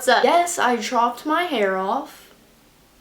What's up? Yes, I chopped my hair off.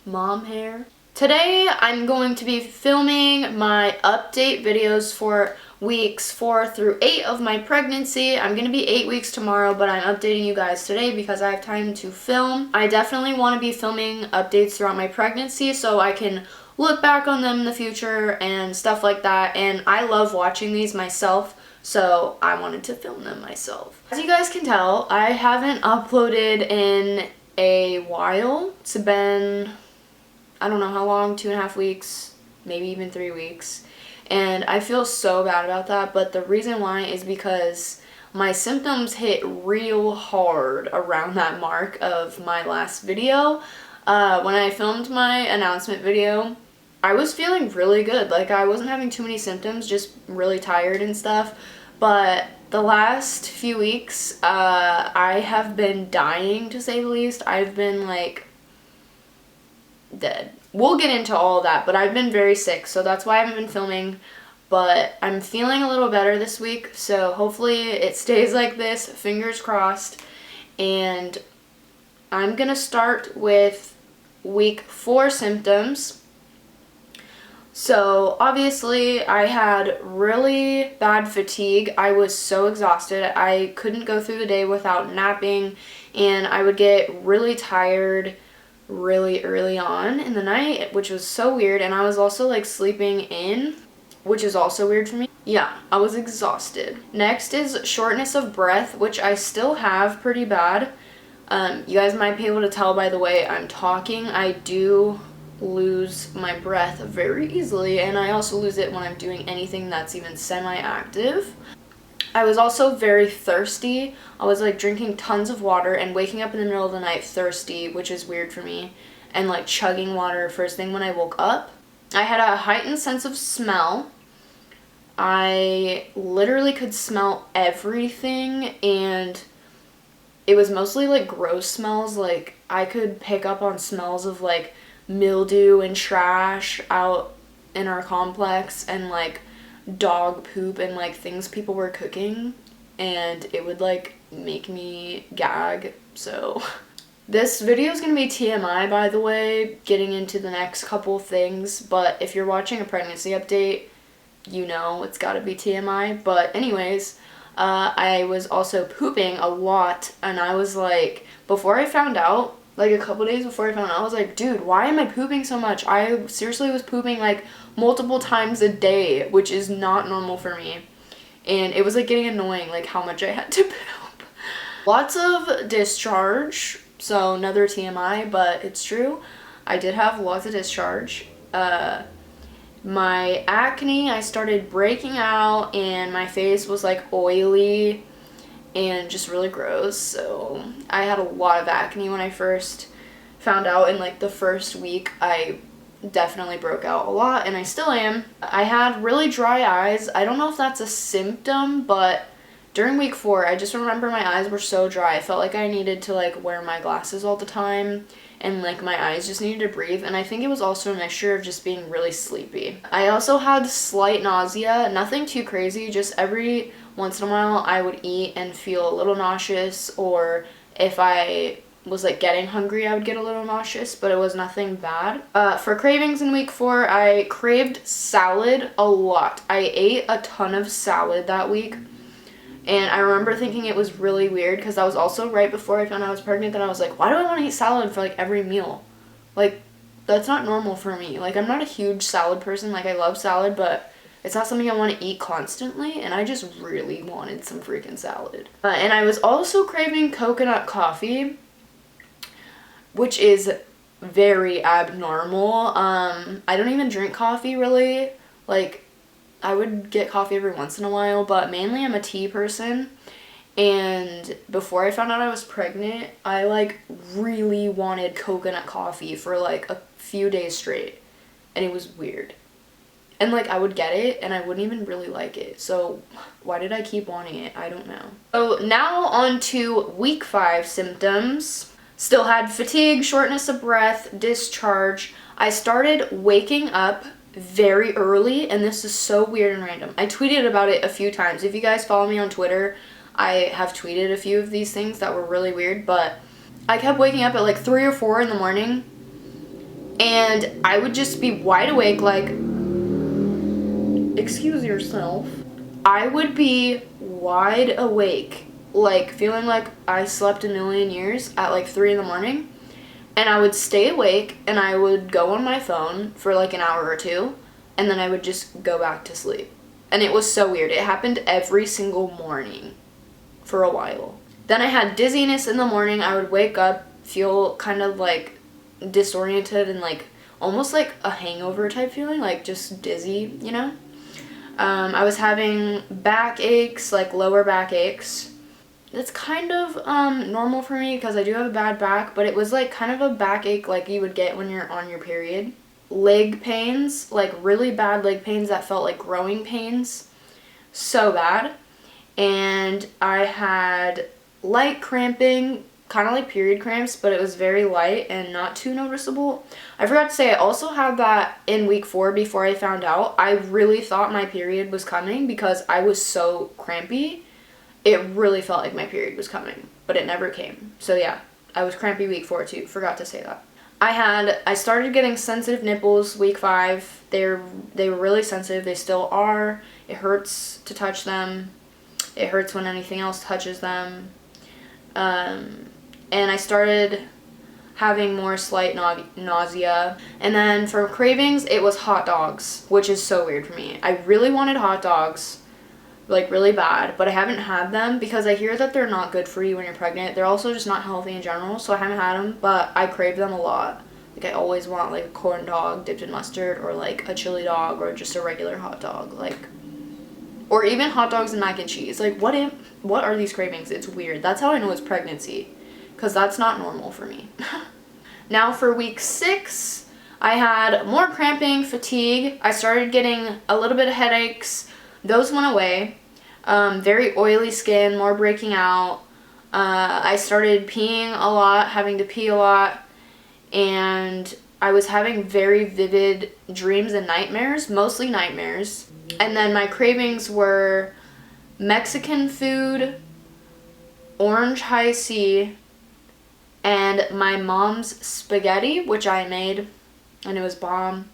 Mom hair. Today, I'm going to be filming my update videos for weeks 4 through 8 of my pregnancy. I'm going to be 8 weeks tomorrow, but I'm updating you guys today because I have time to film. I definitely want to be filming updates throughout my pregnancy so I can look back on them in the future and stuff like that. And I love watching these myself, so I wanted to film them myself. As you guys can tell, I haven't uploaded in a while. It's been, I don't know how long, 2.5 weeks, maybe even 3 weeks. And I feel so bad about that, but the reason why is because my symptoms hit real hard around that mark of my last video. When I filmed my announcement video, I was feeling really good. Like, I wasn't having too many symptoms, just really tired and stuff. But the last few weeks, I have been dying, to say the least. I've been, like, dead. We'll get into all of that, but I've been very sick, so that's why I haven't been filming. But I'm feeling a little better this week, so hopefully it stays like this, fingers crossed. And I'm gonna start with week 4 symptoms. So obviously I had really bad fatigue. I was so exhausted. I couldn't go through the day without napping, and I would get really tired really early on in the night, which was so weird. And I was also like sleeping in, which is also weird for me. Yeah, I was exhausted. Next is shortness of breath, which I still have pretty bad. You guys might be able to tell by the way I'm talking. I do lose my breath very easily, and I also lose it when I'm doing anything that's even semi-active. I was also very thirsty. I was like drinking tons of water and waking up in the middle of the night thirsty, which is weird for me, and like chugging water first thing when I woke up. I had a heightened sense of smell. I literally could smell everything, and it was mostly like gross smells. Like, I could pick up on smells of like mildew and trash out in our complex, and like dog poop and like things people were cooking, and it would like make me gag. So this video is gonna be TMI, by the way, getting into the next couple things, but if you're watching a pregnancy update, you know it's gotta be TMI. But anyways, I was also pooping a lot, and I was like, before I found out, like a couple days before I found out, I was like, dude, why am I pooping so much? I seriously was pooping like multiple times a day, which is not normal for me. And it was like getting annoying, like how much I had to poop. Lots of discharge, so another TMI, but it's true. I did have lots of discharge. My acne, I started breaking out, and my face was like oily and just really gross. So I had a lot of acne when I first found out. In like the first week, I definitely broke out a lot, and I still am. I had really dry eyes. I don't know if that's a symptom, but during week 4, I just remember my eyes were so dry. I felt like I needed to like wear my glasses all the time, and like my eyes just needed to breathe. And I think it was also a mixture of just being really sleepy. I also had slight nausea, nothing too crazy, just every once in a while I would eat and feel a little nauseous, or if I was like getting hungry, I would get a little nauseous, but it was nothing bad. For cravings in week 4, I craved salad a lot. I ate a ton of salad that week, and I remember thinking it was really weird because that was also right before I found out I was pregnant, and I was like, why do I want to eat salad for like every meal? Like, that's not normal for me. Like, I'm not a huge salad person. Like, I love salad, but it's not something I want to eat constantly, and I just really wanted some freaking salad. And I was also craving coconut coffee, which is very abnormal. I don't even drink coffee really. Like, I would get coffee every once in a while, but mainly I'm a tea person. And before I found out I was pregnant, I like really wanted coconut coffee for like a few days straight, and it was weird. And like I would get it and I wouldn't even really like it. So why did I keep wanting it? I don't know. So now on to week 5 symptoms. Still had fatigue, shortness of breath, discharge. I started waking up very early, and this is so weird and random. I tweeted about it a few times. If you guys follow me on Twitter, I have tweeted a few of these things that were really weird, but I kept waking up at like 3 or 4 in the morning, and I would just be wide awake like, excuse yourself. I would be wide awake, like feeling like I slept a million years at like 3 in the morning. And I would stay awake and I would go on my phone for like an hour or two, and then I would just go back to sleep. And it was so weird. It happened every single morning for a while. Then I had dizziness in the morning. I would wake up, feel kind of like disoriented and like almost like a hangover type feeling, like just dizzy, you know? I was having back aches, like lower back aches. It's kind of normal for me because I do have a bad back, but it was like kind of a backache like you would get when you're on your period. Leg pains, like really bad leg pains that felt like growing pains. So bad. And I had light cramping, kind of like period cramps, but it was very light and not too noticeable. I forgot to say, I also had that in week 4 before I found out. I really thought my period was coming because I was so crampy. It really felt like my period was coming, but it never came. So yeah, I was crampy week 4 too. Forgot to say that. I started getting sensitive nipples week 5. They were really sensitive. They still are. It hurts to touch them. It hurts when anything else touches them. And I started having more slight nausea. And then for cravings, it was hot dogs, which is so weird for me. I really wanted hot dogs, like really bad, but I haven't had them because I hear that they're not good for you when you're pregnant. They're also just not healthy in general, so I haven't had them, but I crave them a lot. Like I always want like a corn dog dipped in mustard, or like a chili dog, or just a regular hot dog, like, or even hot dogs and mac and cheese. Like what are these cravings? It's weird. That's how I know it's pregnancy, because that's not normal for me. Now for week 6, I had more cramping, fatigue. I started getting a little bit of headaches. Those went away. Very oily skin, more breaking out. I started peeing a lot, having to pee a lot. And I was having very vivid dreams and nightmares, mostly nightmares. And then my cravings were Mexican food, orange high C, and my mom's spaghetti, which I made, and it was bomb.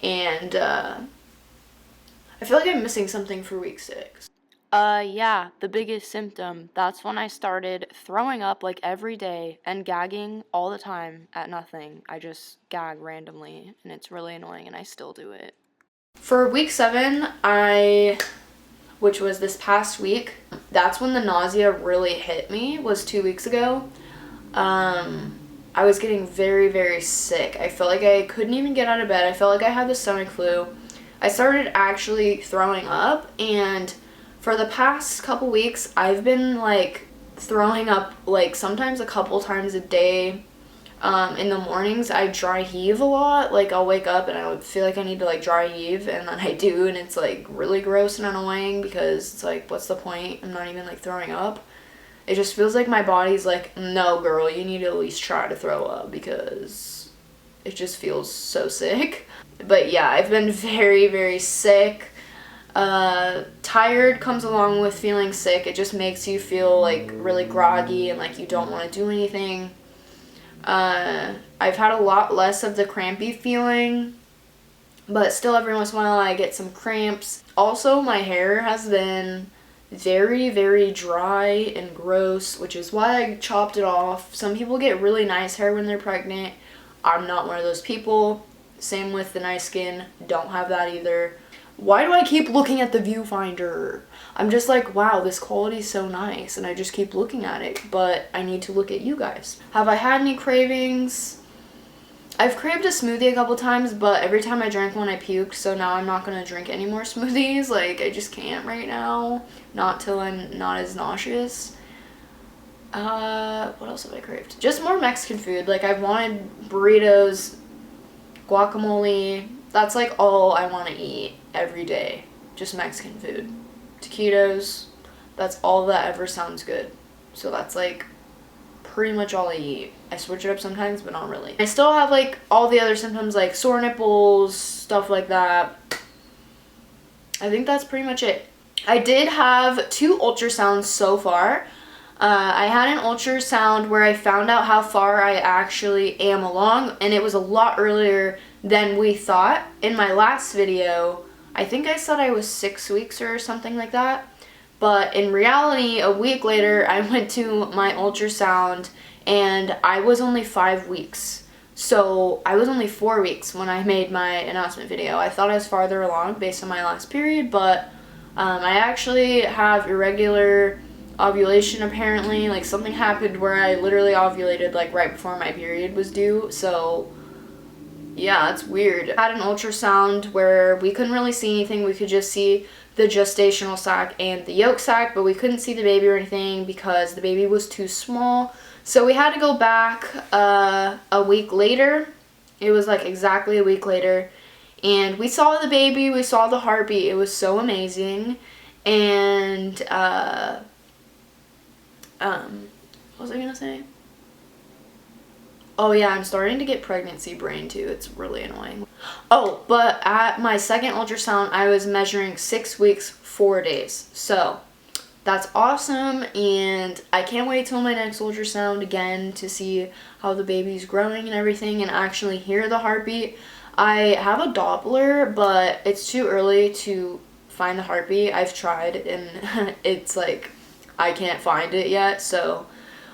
And I feel like I'm missing something for week 6. Yeah, the biggest symptom. That's when I started throwing up like every day and gagging all the time at nothing. I just gag randomly, and it's really annoying, and I still do it. For week 7, which was this past week, that's when the nausea really hit me, was 2 weeks ago. I was getting very, very sick. I felt like I couldn't even get out of bed. I felt like I had the stomach flu. I started actually throwing up, and for the past couple weeks, I've been like throwing up like sometimes a couple times a day. In the mornings, I dry heave a lot. Like I'll wake up and I would feel like I need to like dry heave, and then I do, and it's like really gross and annoying because it's like, what's the point? I'm not even like throwing up. It just feels like my body's like, no girl, you need to at least try to throw up, because it just feels so sick. But yeah, I've been very, very sick. Tired comes along with feeling sick. It just makes you feel like really groggy and like you don't want to do anything. I've had a lot less of the crampy feeling, but still every once in a while I get some cramps. Also, my hair has been very, very dry and gross, which is why I chopped it off. Some people get really nice hair when they're pregnant. I'm not one of those people. Same with the nice skin. Don't have that either. Why do I keep looking at the viewfinder? I'm just like, wow, this quality is so nice, and I just keep looking at it, but I need to look at you guys. Have I had any cravings? I've craved a smoothie a couple times, but every time I drank one, I puked, so now I'm not going to drink any more smoothies. Like, I just can't right now. Not till I'm not as nauseous. What else have I craved? Just more Mexican food. Like, I've wanted burritos, guacamole. That's like all I want to eat every day. Just Mexican food. Taquitos. That's all that ever sounds good. So that's like pretty much all I eat. I switch it up sometimes, but not really. I still have like all the other symptoms, like sore nipples, stuff like that. I think that's pretty much it. I did have 2 ultrasounds so far. I had an ultrasound where I found out how far I actually am along, and it was a lot earlier than we thought. In my last video, I think I said I was 6 weeks or something like that, but in reality, a week later, I went to my ultrasound, and I was only 5 weeks. So I was only 4 weeks when I made my announcement video. I thought I was farther along based on my last period, but I actually have irregular ovulation apparently. Like, something happened where I literally ovulated like right before my period was due. So yeah, it's weird. I had an ultrasound where we couldn't really see anything. We could just see the gestational sac and the yolk sac, but we couldn't see the baby or anything because the baby was too small. So we had to go back a week later. It was like exactly a week later. And we saw the baby, we saw the heartbeat. It was so amazing. And, what was I gonna say? Oh yeah, I'm starting to get pregnancy brain too. It's really annoying. Oh, but at my second ultrasound, I was measuring 6 weeks, 4 days. So that's awesome, and I can't wait till my next ultrasound again to see how the baby's growing and everything and actually hear the heartbeat. I have a Doppler, but it's too early to find the heartbeat. I've tried, and it's like I can't find it yet, so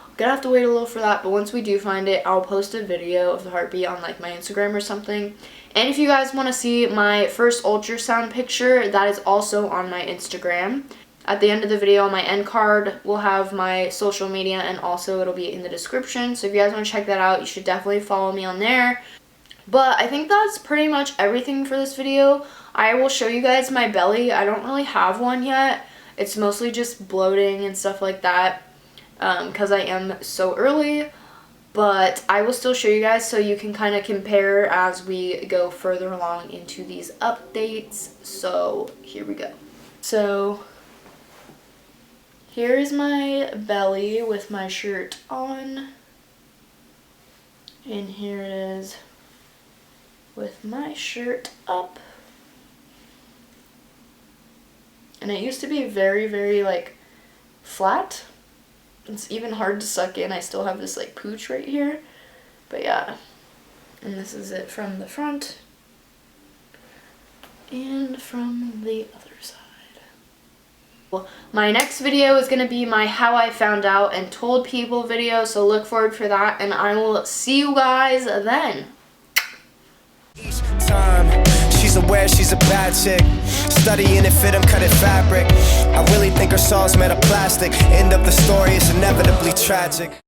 I'm gonna have to wait a little for that. But once we do find it, I'll post a video of the heartbeat on like my Instagram or something. And if you guys want to see my first ultrasound picture, that is also on my Instagram. At the end of the video, my end card will have my social media, and also it'll be in the description. So if you guys want to check that out, you should definitely follow me on there. But I think that's pretty much everything for this video. I will show you guys my belly. I don't really have one yet. It's mostly just bloating and stuff like that because I am so early. But I will still show you guys so you can kind of compare as we go further along into these updates. So here we go. So here is my belly with my shirt on. And here it is with my shirt up. And it used to be very, very like flat. It's even hard to suck in. I still have this like pooch right here. But yeah. And this is it from the front and from the other side. Well, my next video is going to be my how I found out and told people video, so look forward for that, and I will see you guys then. She's aware she's a bad chick, studying it, fit 'em, cutting fabric. I really think her song's made of plastic. End of the story is inevitably tragic.